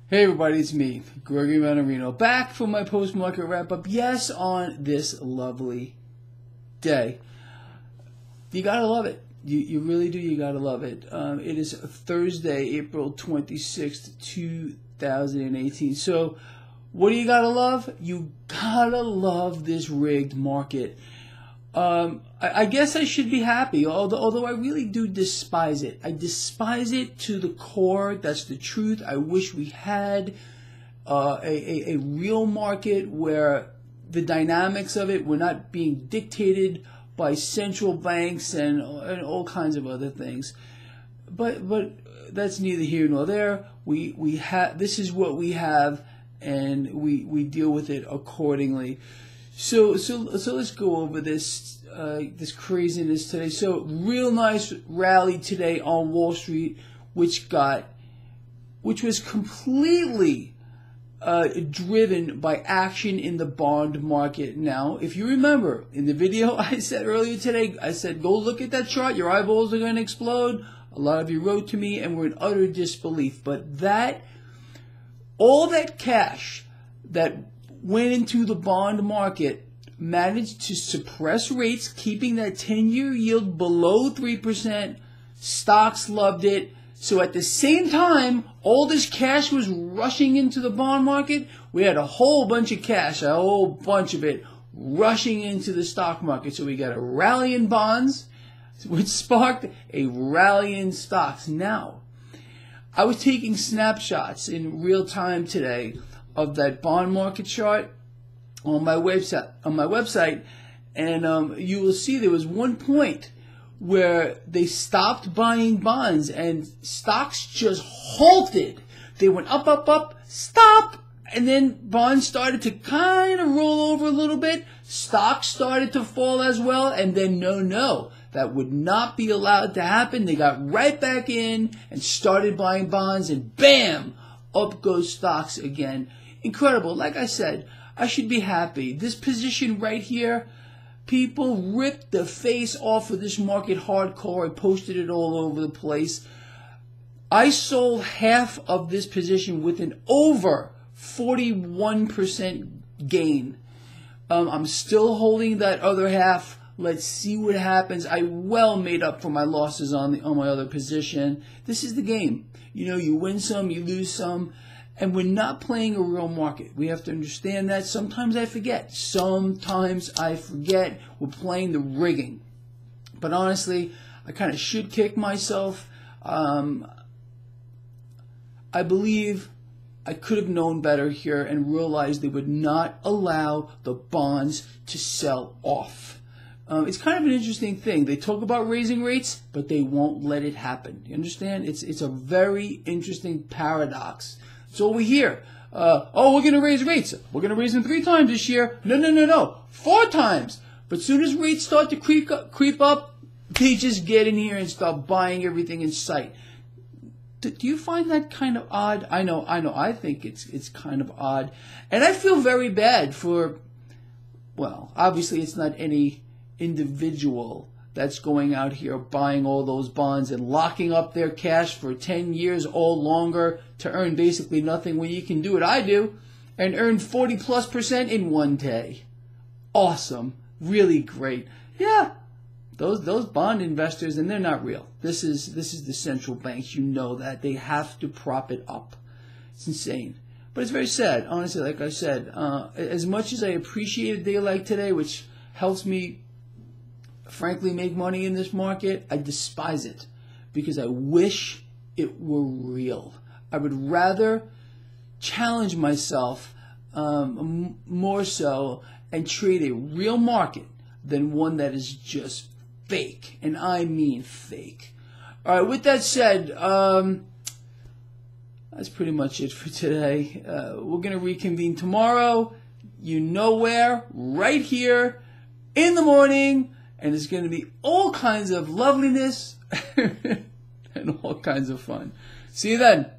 Hey everybody, it's me, Gregory Mannarino, back for my post-market wrap-up. Yes, on this lovely day. You gotta love it. You really do, you gotta love it. It is Thursday, April 26th, 2018. So, what do you gotta love? You gotta love this rigged market. I guess I should be happy, although I really do despise it. I despise it to the core. That's the truth. I wish we had a real market where the dynamics of it were not being dictated by central banks and all kinds of other things. But that's neither here nor there. We have, this is what we have, and we deal with it accordingly. So let's go over this this craziness today. So real nice rally today on Wall Street, which was completely driven by action in the bond market. Now, if you remember in the video I said earlier today, I said go look at that chart. Your eyeballs are going to explode. A lot of you wrote to me and were in utter disbelief. But all that cash that went into the bond market managed to suppress rates, keeping that 10-year yield below 3%. Stocks loved it. So at the same time, all this cash was rushing into the bond market. We had a whole bunch of cash, a whole bunch of it, rushing into the stock market. So we got a rally in bonds, which sparked a rally in stocks. Now, I was taking snapshots in real time today of that bond market chart on my website, and you will see there was one point where they stopped buying bonds and stocks just halted. They went up, up, up, stop, and then bonds started to kind of roll over a little bit. Stocks started to fall as well, and then no, that would not be allowed to happen. They got right back in and started buying bonds, and bam, up goes stocks again. Incredible. Like I said, I should be happy. This position right here, people ripped the face off of this market hardcore. I posted it all over the place. I sold half of this position with an over 41% gain. I'm still holding that other half. Let's see what happens. I well made up for my losses on my other position. This is the game. You know, you win some, you lose some. And we're not playing a real market. We have to understand that. Sometimes I forget. We're playing the rigging. But honestly, I kind of should kick myself. I believe I could have known better here and realized they would not allow the bonds to sell off. It's kind of an interesting thing. They talk about raising rates, but they won't let it happen. You understand? It's a very interesting paradox. So we hear, oh, we're going to raise rates. We're going to raise them 3 times this year. No, 4 times. But as soon as rates start to creep up, they just get in here and start buying everything in sight. Do you find that kind of odd? I know. I think it's kind of odd. And I feel very bad for, well, obviously it's not any individual that's going out here buying all those bonds and locking up their cash for 10 years or longer to earn basically nothing when you can do what I do and earn 40+% in one day. Awesome. Really great. Yeah, those bond investors, and they're not real. This is the central banks. You know that. They have to prop it up. It's insane. But it's very sad. Honestly, like I said, as much as I appreciate a day like today, which helps me frankly make money in this market, I despise it because I wish it were real. I would rather challenge myself more so and trade a real market than one that is just fake, and I mean fake. All right, with that said, that's pretty much it for today. We're going to reconvene tomorrow, you know where, right here in the morning. And it's going to be all kinds of loveliness and all kinds of fun. See you then.